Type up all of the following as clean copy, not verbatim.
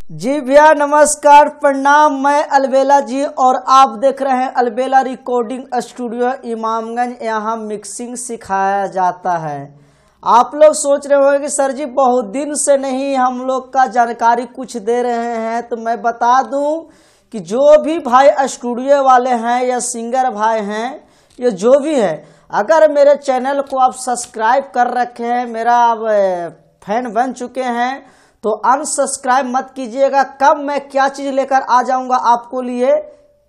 जी भैया नमस्कार प्रणाम। मैं अलबेला जी और आप देख रहे हैं अलबेला रिकॉर्डिंग स्टूडियो इमामगंज। यहाँ मिक्सिंग सिखाया जाता है। आप लोग सोच रहे होंगे कि सर जी बहुत दिन से नहीं हम लोग का जानकारी कुछ दे रहे हैं, तो मैं बता दूं कि जो भी भाई स्टूडियो वाले हैं या सिंगर भाई हैं या जो भी है, अगर मेरे चैनल को आप सब्सक्राइब कर रखे हैं, मेरा आप फैन बन चुके हैं, तो अनसब्सक्राइब मत कीजिएगा। कब मैं क्या चीज लेकर आ जाऊंगा आपको लिए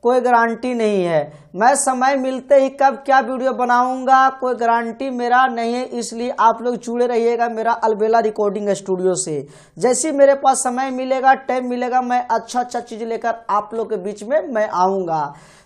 कोई गारंटी नहीं है। मैं समय मिलते ही कब क्या वीडियो बनाऊंगा कोई गारंटी मेरा नहीं है। इसलिए आप लोग जुड़े रहिएगा मेरा अलबेला रिकॉर्डिंग स्टूडियो से। जैसे मेरे पास समय मिलेगा, टाइम मिलेगा, मैं अच्छा चीज लेकर आप लोग के बीच में मैं आऊंगा।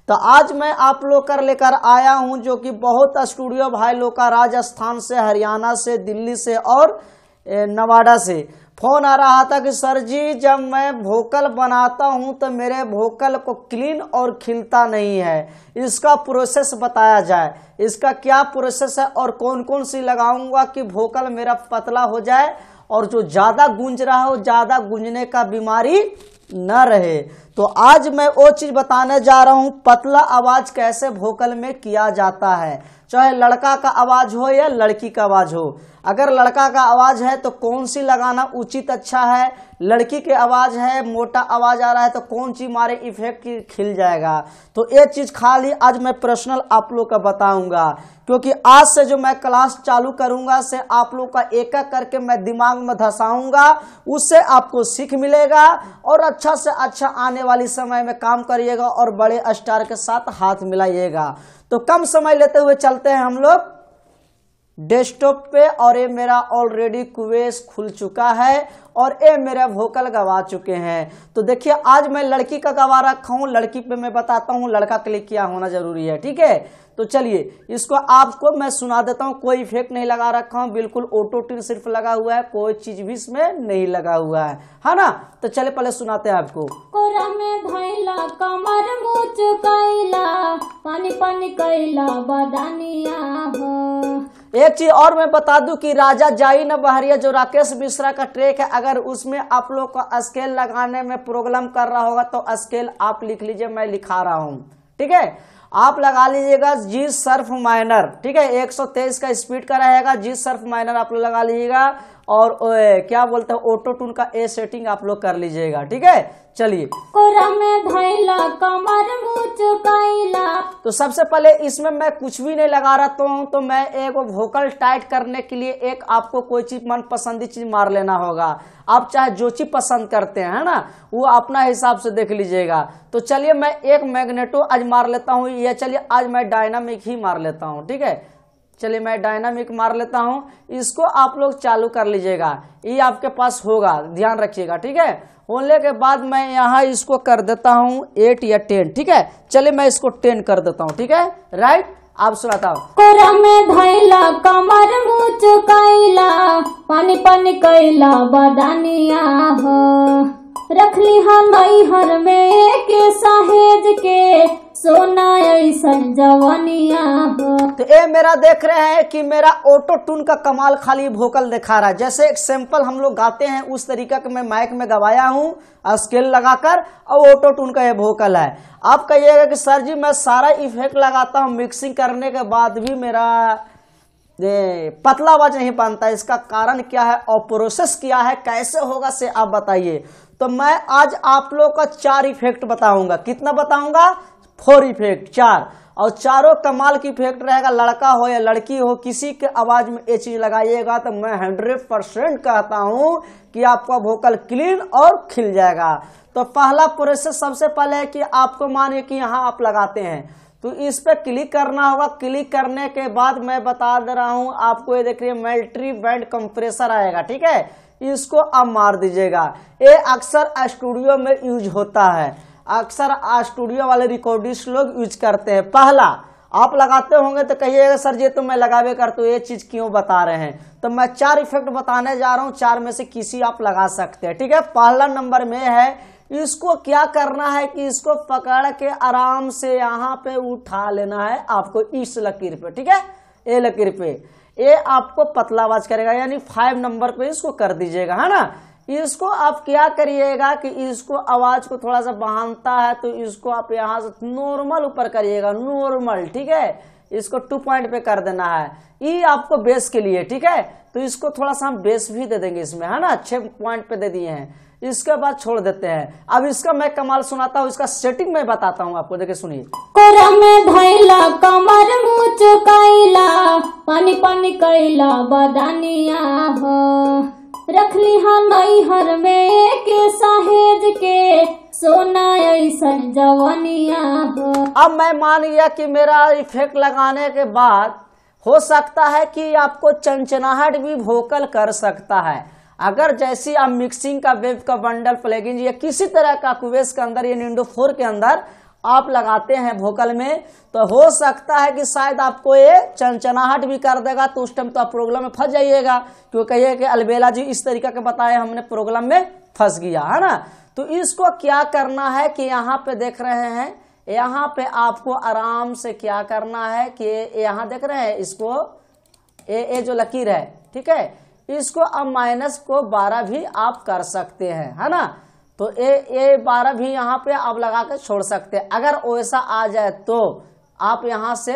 तो आज मैं आप लोग कर लेकर आया हूं जो कि बहुत स्टूडियो भाई लोग का राजस्थान से, हरियाणा से, दिल्ली से और नवादा से फोन आ रहा था कि सर जी जब मैं वोकल बनाता हूं तो मेरे वोकल को क्लीन और खिलता नहीं है, इसका प्रोसेस बताया जाए। इसका क्या प्रोसेस है और कौन कौन सी लगाऊंगा कि वोकल मेरा पतला हो जाए और जो ज्यादा गूंज रहा हो, ज्यादा गूंजने का बीमारी न रहे। तो आज मैं वो चीज बताने जा रहा हूं, पतला आवाज कैसे वोकल में किया जाता है। चाहे लड़का का आवाज हो या लड़की का आवाज हो। अगर लड़का का आवाज है तो कौन सी लगाना उचित अच्छा है, लड़की के आवाज है, मोटा आवाज आ रहा है तो कौन सी मारे इफेक्ट खिल जाएगा। तो ये चीज खाली आज मैं पर्सनल आप लोग का बताऊंगा, क्योंकि आज से जो मैं क्लास चालू करूंगा से आप लोग का एक एक करके मैं दिमाग में धसाऊंगा, उससे आपको सीख मिलेगा और अच्छा से अच्छा आने वाली समय में काम करिएगा और बड़े स्टार के साथ हाथ मिलाइएगा। तो कम समय लेते हुए चलते हैं हम लोग डेस्कटॉप पे। और ये मेरा ऑलरेडी क्वेस खुल चुका है और ये मेरा वोकल गवा चुके हैं। तो देखिए आज मैं लड़की का गवा रखा हूं, लड़की पे मैं बताता हूं लड़का के लिए क्या होना जरूरी है। ठीक है, तो चलिए इसको आपको मैं सुना देता हूं। कोई इफेक्ट नहीं लगा रखा हूं, बिल्कुल ऑटो ट्यून सिर्फ लगा हुआ है, कोई चीज भी इसमें नहीं लगा हुआ है ना। तो चले पहले सुनाते हैं आपको। कोरा में धैला कमर मुच कैला पानी पानी कैला बदानिया हो। एक चीज और मैं बता दूं कि राजा जाई न बहरिया जो राकेश मिश्रा का ट्रैक है, अगर उसमें आप लोग का स्केल लगाने में प्रॉब्लम कर रहा होगा तो स्केल आप लिख लीजिए, मैं लिखा रहा हूं। ठीक है, आप लगा लीजिएगा जी सर्फ माइनर। ठीक है, 123 का स्पीड का रहेगा, जी सर्फ माइनर आप लोग लगा लीजिएगा और क्या बोलते हैं ऑटो ट्यून का ए सेटिंग आप लोग कर लीजिएगा। ठीक है, चलिए। कोरा में धैला कमर मुच कैला। तो सबसे पहले इसमें मैं कुछ भी नहीं लगा रहा हूं, तो मैं एक वोकल टाइट करने के लिए एक आपको कोई चीज मनपसंदी चीज मार लेना होगा। आप चाहे जो चीज पसंद करते हैं, है ना, वो अपना हिसाब से देख लीजिएगा। तो चलिए मैं एक मैग्नेटो आज मार लेता हूं, या चलिए आज मैं डायनामिक ही मार लेता हूं। ठीक है, चलिए मैं डायनामिक मार लेता हूं। इसको आप लोग चालू कर लीजिएगा, ये आपके पास होगा, ध्यान रखिएगा। ठीक है, होने के बाद मैं यहाँ इसको कर देता हूँ 8 या 10। ठीक है, चलिए मैं इसको 10 कर देता हूँ। ठीक है, राइट, आप सुनाता हूँ। कोरा में धैला कमर मुच कैला पानी पानी कैला बदानिया हो। रखली हई हर में के सहेज के सोना ऐसन जवानिया हो। तो ये मेरा देख रहे हैं कि मेरा ऑटो ट्यून का कमाल खाली वोकल दिखा रहा है। जैसे एक सैंपल हम लोग गाते हैं उस तरीका के मैं माइक में गवाया हूँ स्केल लगाकर, और ऑटो ट्यून का ये वोकल है। आप कहिएगा कि सर जी मैं सारा इफेक्ट लगाता हूँ, मिक्सिंग करने के बाद भी मेरा पतला आवाज नहीं बनता, इसका कारण क्या है और प्रोसेस क्या है, कैसे होगा से आप बताइए। तो मैं आज आप लोग का 4 इफेक्ट बताऊंगा। कितना बताऊंगा? 4 इफेक्ट, 4, और चारों कमाल की इफेक्ट रहेगा। लड़का हो या लड़की हो, किसी के आवाज में ये चीज लगाइएगा तो मैं 100% कहता हूं कि आपका वोकल क्लीन और खिल जाएगा। तो पहला प्रोसेस सबसे पहले है कि आपको मानिए कि यहाँ आप लगाते हैं तो इस पे क्लिक करना होगा। क्लिक करने के बाद मैं बता दे रहा हूं आपको, ये देखिए मल्टी बैंड कंप्रेसर आएगा। ठीक है, इसको आप मार दीजिएगा। ये अक्सर स्टूडियो में यूज होता है, अक्सर स्टूडियो वाले रिकॉर्डिस्ट लोग यूज करते हैं। पहला आप लगाते होंगे तो कहिएगा सर जी तो मैं लगावे करते हूँ, ये चीज क्यों बता रहे हैं। तो मैं 4 इफेक्ट बताने जा रहा हूँ, 4 में से किसी आप लगा सकते हैं। ठीक है, पहला नंबर में है, इसको क्या करना है कि इसको पकड़ के आराम से यहाँ पे उठा लेना है आपको इस लकीर पे। ठीक है, ये लकीर पे ये आपको पतला आवाज करेगा, यानी 5 नंबर पे इसको कर दीजिएगा, है ना। इसको आप क्या करिएगा कि इसको आवाज को थोड़ा सा बांधता है तो इसको आप यहाँ से नॉर्मल ऊपर करिएगा, नॉर्मल, ठीक है। इसको 2 पॉइंट पे कर देना है, ये आपको बेस के लिए, ठीक है। तो इसको थोड़ा सा हम बेस भी दे देंगे इसमें, है ना, 6 पॉइंट पे दे दिए हैं। इसके बाद छोड़ देते हैं। अब इसका मैं कमाल सुनाता हूँ, इसका सेटिंग मैं बताता हूँ आपको, देखिए सुनिए। कोरा में धैला कमर मुँह चुकैला, पानी पानी कैला बदनिया हो, रखली हा नैहर में के सहेज के, सोना ऐसन जवनिया हो। अब मैं मान गया कि मेरा इफेक्ट लगाने के बाद हो सकता है कि आपको चंचनाहट भी वोकल कर सकता है। अगर जैसी आप मिक्सिंग का वेब का बंडल प्लगइन या किसी तरह का क्यूएस के अंदर या निंडो 4 के अंदर आप लगाते हैं वोकल में, तो हो सकता है कि शायद आपको ये चंचनाहट भी कर देगा, तो उस टाइम तो आप प्रॉब्लम में फंस जाइएगा, क्योंकि कहिए कि अलबेला जी इस तरीका के बताए, हमने प्रॉब्लम में फंस गया, है ना। तो इसको क्या करना है कि यहाँ पे देख रहे हैं, यहाँ पे आपको आराम से क्या करना है कि यहाँ देख रहे हैं इसको, ए जो लकीर है, ठीक है, इसको अब माइनस को 12 भी आप कर सकते हैं, है ना। तो ए 12 भी यहाँ पे आप लगा के छोड़ सकते हैं। अगर वैसा आ जाए तो आप यहाँ से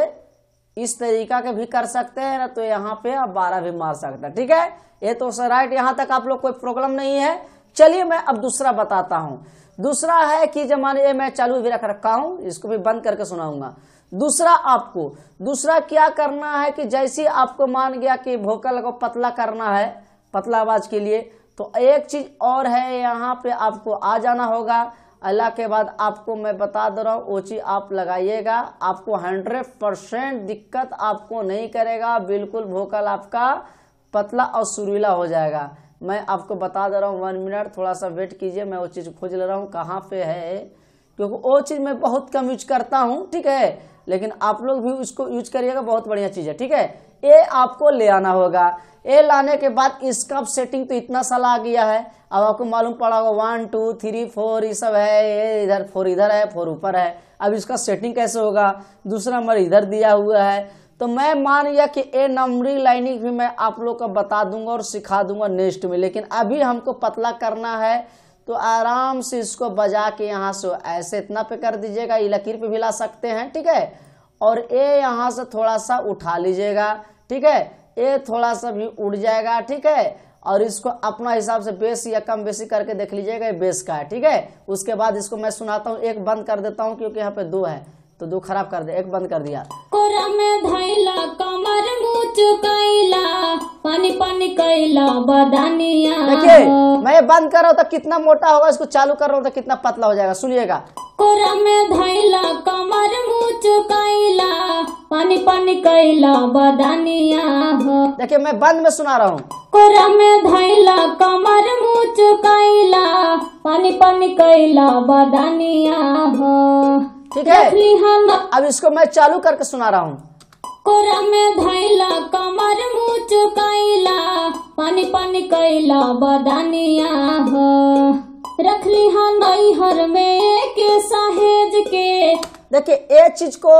इस तरीका के भी कर सकते हैं ना, तो यहाँ पे आप 12 भी मार सकते हैं, ठीक है। ये तो राइट, यहाँ तक आप लोग कोई प्रॉब्लम नहीं है। चलिए मैं अब दूसरा बताता हूँ। दूसरा है कि जब मान लीजिए मैं चालू भी रख रखा हूँ, इसको भी बंद करके सुनाऊंगा। दूसरा क्या करना है कि जैसे आपको मान गया कि वोकल को पतला करना है, पतला आवाज के लिए, तो एक चीज और है, यहाँ पे आपको आ जाना होगा। अल्लाह के बाद आपको मैं बता दे रहा हूँ, वो चीज आप लगाइएगा, आपको 100% दिक्कत आपको नहीं करेगा, बिल्कुल वोकल आपका पतला और सुरीला हो जाएगा। मैं आपको बता दे रहा हूँ, 1 मिनट थोड़ा सा वेट कीजिए, मैं वो चीज खोज ले रहा हूँ कहाँ पे है, क्योंकि वो चीज मैं बहुत कम यूज करता हूँ, ठीक है, लेकिन आप लोग भी उसको यूज करिएगा, बहुत बढ़िया चीज है, ठीक है। ये आपको ले आना होगा। ये लाने के बाद इसका सेटिंग तो इतना साला आ गया है, अब आपको मालूम पड़ा होगा 1 2 3 4 ये सब है, ये इधर 4 इधर है, 4 ऊपर है। अब इसका सेटिंग कैसे होगा, दूसरा नंबर इधर दिया हुआ है, तो मैं मान लिया कि ए नंबरिंग लाइनिंग भी मैं आप लोग को बता दूंगा और सिखा दूंगा नेक्स्ट में। लेकिन अभी हमको पतला करना है, तो आराम से इसको बजा के यहाँ से ऐसे इतना पे कर दीजिएगा, ये लकीर पे भी ला सकते हैं, ठीक है। और ये यहाँ से थोड़ा सा उठा लीजिएगा, ठीक है, ये थोड़ा सा भी उड़ जाएगा, ठीक है। और इसको अपना हिसाब से बेस या कम बेसी करके देख लीजिएगा, ये बेस का है, ठीक है। उसके बाद इसको मैं सुनाता हूँ, एक बंद कर देता हूँ क्योंकि यहाँ पे 2 है, तो 2 खराब कर दे, एक बंद कर दिया। कोरा में धैला कमर मुँह चुकैला, पानी पानी कैला बदनिया। देखिए मैं बंद कर रहा हूँ तो कितना मोटा होगा, इसको चालू कर रहा हूँ तो कितना पतला हो जाएगा, सुनिएगा। कोरा में धैला कमर मुँह चुकैला, पानी पानी कैला बदनिया हो। देखिए मैं बंद में सुना रहा हूँ। कोरा में धैला कमर मुँह चुकैला, पानी पानी कैला बदनिया हो, ठीक है। अब इसको मैं चालू करके सुना रहा हूँ। कोरा में धैला कमर मुँह चुकैला, पानी पानी कैला बदनिया हो, रखली हा नैहर में के सहेज के। देखिए ये चीज को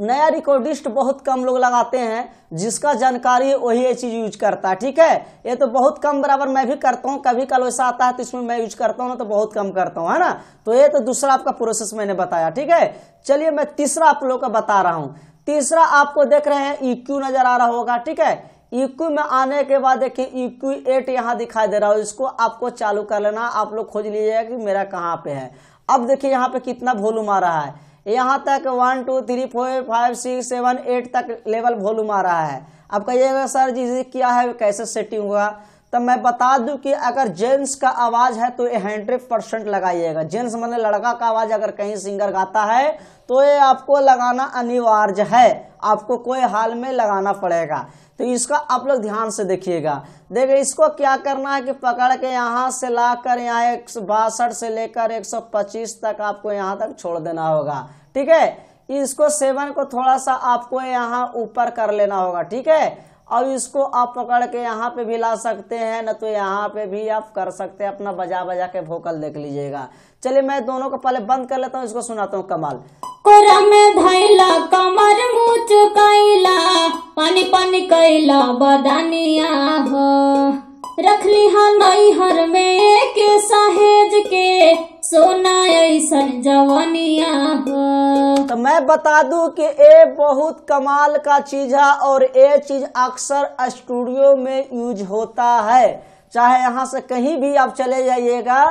नया रिकॉर्डिस्ट बहुत कम लोग लगाते हैं, जिसका जानकारी है वही ये चीज यूज करता है, ठीक है। ये तो बहुत कम, बराबर मैं भी करता हूँ, कभी कल वैसा आता है तो इसमें मैं यूज करता हूँ ना, तो बहुत कम करता हूँ, है ना। तो ये तो दूसरा आपका प्रोसेस मैंने बताया, ठीक है। चलिए मैं तीसरा आप लोग का बता रहा हूँ। तीसरा आपको देख रहे हैं EQ नजर आ रहा होगा, ठीक है। EQ में आने के बाद देखिए EQ 8 यहाँ दिखाई दे रहा हो, इसको आपको चालू कर लेना, आप लोग खोज लीजिएगा कि मेरा कहाँ पे है। अब देखिए यहाँ पे कितना वॉल्यूम आ रहा है, यहाँ तक 1 2 3 4 5 6 7 8 तक लेवल वॉल्यूम आ रहा है। अब कहिएगा सर जी क्या है, कैसे सेटिंग होगा, तब मैं बता दूं कि अगर जेंट्स का आवाज है तो ये 100% लगाइएगा। जेंट्स मतलब लड़का का आवाज अगर कहीं सिंगर गाता है तो ये आपको लगाना अनिवार्य है, आपको कोई हाल में लगाना पड़ेगा। तो इसका आप लोग ध्यान से देखिएगा। देखिए इसको क्या करना है कि पकड़ के यहाँ से लाकर यहाँ 162 से लेकर 125 तक आपको यहाँ तक छोड़ देना होगा, ठीक है। इसको 7 को थोड़ा सा आपको यहाँ ऊपर कर लेना होगा, ठीक है। अब इसको आप पकड़ के यहाँ पे भी ला सकते हैं, न तो यहाँ पे भी आप कर सकते हैं, अपना बजा बजा के वोकल देख लीजिएगा। चलिए मैं दोनों को पहले बंद कर लेता हूँ, इसको सुनाता हूँ कमाल। कोरा में धैला कमर मुँह चुकैला, पानी पानी कैला बदनिया हो, रख लिहा नैहर में के सहेज के सोना ऐसन जवानिया हो। तो मैं बता दूं कि ये बहुत कमाल का चीज है और ये चीज अक्सर स्टूडियो में यूज होता है। चाहे यहाँ से कहीं भी आप चले जाइएगा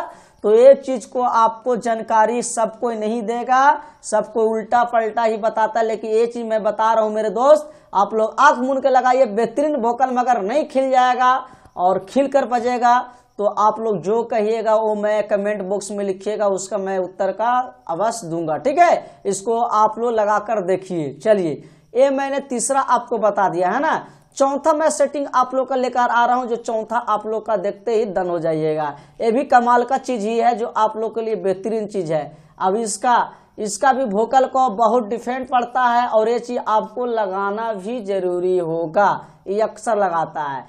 तो ये चीज को आपको जानकारी सब कोई नहीं देगा, सबको उल्टा पलटा ही बताता है। लेकिन ये चीज मैं बता रहा हूँ मेरे दोस्त, आप लोग आंख मूंद के लगाइए, बेहतरीन वोकल मगर नहीं खिल जाएगा और खिल कर बजेगा तो आप लोग जो कहिएगा वो मैं कमेंट बॉक्स में लिखिएगा, उसका मैं उत्तर का अवश्य दूंगा। ठीक है, इसको आप लोग लगाकर देखिए। चलिए, ये मैंने तीसरा आपको बता दिया है ना। चौथा मैं सेटिंग आप लोग का लेकर आ रहा हूं, जो चौथा आप लोग का देखते ही दन हो जाइएगा। ये भी कमाल का चीज ही है जो आप लोग के लिए बेहतरीन चीज है। अब इसका भी वोकल को बहुत डिफरेंट पड़ता है और ये चीज आपको लगाना भी जरूरी होगा, ये अक्सर लगाता है।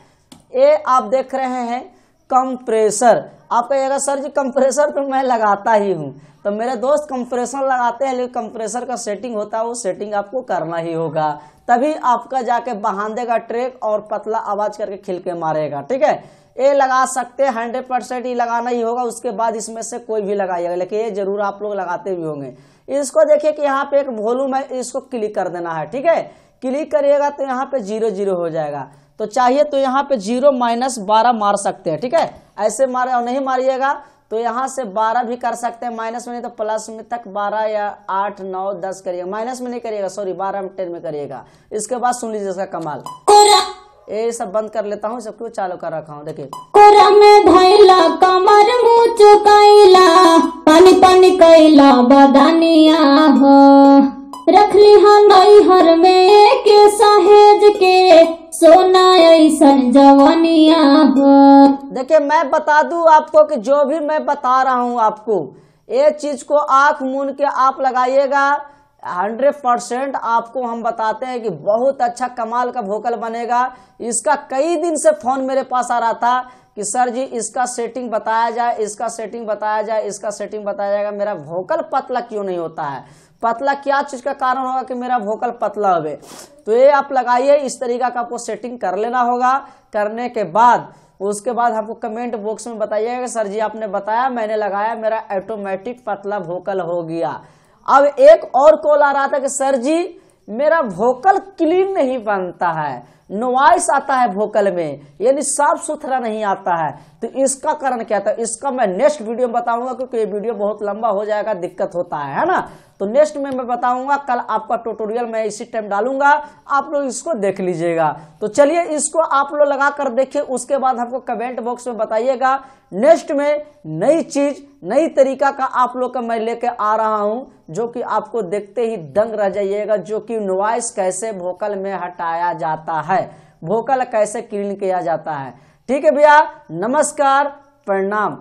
ये आप देख रहे हैं कंप्रेसर। आप कहिएगा सर जी कंप्रेसर तो मैं लगाता ही हूँ, तो मेरे दोस्त कंप्रेसर लगाते हैं, लेकिन कंप्रेसर का सेटिंग होता है, वो सेटिंग आपको करना ही होगा, तभी आपका जाके बहान देगा ट्रैक और पतला आवाज करके खिल के मारेगा। ठीक है, ये लगा सकते हैं 100% ही लगाना ही होगा, उसके बाद इसमें से कोई भी लगाइएगा, लेकिन ये जरूर आप लोग लगाते भी होंगे। इसको देखिए कि यहाँ पे एक वॉल्यूम है, इसको क्लिक कर देना है। ठीक है, क्लिक करिएगा तो यहाँ पे 0 हो जाएगा। तो चाहिए तो यहाँ पे 0-12 मार सकते हैं। ठीक है, ऐसे मारे और नहीं मारिएगा तो यहाँ से 12 भी कर सकते हैं, माइनस में नहीं तो प्लस में तक 12 या 8, 9, 10 करिएगा, माइनस में नहीं करिएगा, सॉरी 12 में 10 में करिएगा। इसके बाद सुन लीजिए इसका कमाल। ये सब बंद कर लेता हूँ, सब कुछ चालू कर रखा हूँ। देखिए, कोरा में धैला कमर मुँह चुकैला पानी पानी कैला बदानिया हो। रख लिहा नैहर में के सहेज के सोना ऐसन जवानिया हो। देखिए, मैं बता दूं आपको कि जो भी मैं बता रहा हूं आपको, ये चीज को आंख मूंद के आप लगाइएगा, 100% आपको हम बताते हैं कि बहुत अच्छा कमाल का वोकल बनेगा। इसका कई दिन से फोन मेरे पास आ रहा था कि सर जी इसका सेटिंग बताया जाए, इसका सेटिंग बताया जाए, इसका सेटिंग बताया जाएगा, मेरा वोकल पतला क्यों नहीं होता है। पतला क्या चीज का कारण होगा कि मेरा वोकल पतला हो। तो ये आप लगाइए, इस तरीका का आपको सेटिंग कर लेना होगा। करने के बाद उसके बाद आपको कमेंट बॉक्स में बताइएगा सर जी आपने बताया, मैंने लगाया, मेरा ऑटोमेटिक पतला वोकल हो गया। अब एक और कॉल आ रहा था कि सर जी मेरा वोकल क्लीन नहीं बनता है, नॉइस आता है वोकल में, यानी साफ सुथरा नहीं आता है। तो इसका कारण क्या था, इसका मैं नेक्स्ट वीडियो में बताऊंगा, क्योंकि ये वीडियो बहुत लंबा हो जाएगा, दिक्कत होता है ना। तो नेक्स्ट में मैं बताऊंगा, कल आपका ट्यूटोरियल मैं इसी टाइम डालूंगा, आप लोग इसको देख लीजिएगा। तो चलिए इसको आप लोग लगा कर देखिए, उसके बाद हमको कमेंट बॉक्स में बताइएगा। नेक्स्ट में नई चीज, नई तरीका का आप लोग का मैं लेके आ रहा हूं, जो कि आपको देखते ही दंग रह जाइएगा, जो कि नॉइस कैसे वोकल में हटाया जाता है, वोकल कैसे क्लीन किया जाता है। ठीक है भैया, नमस्कार, प्रणाम।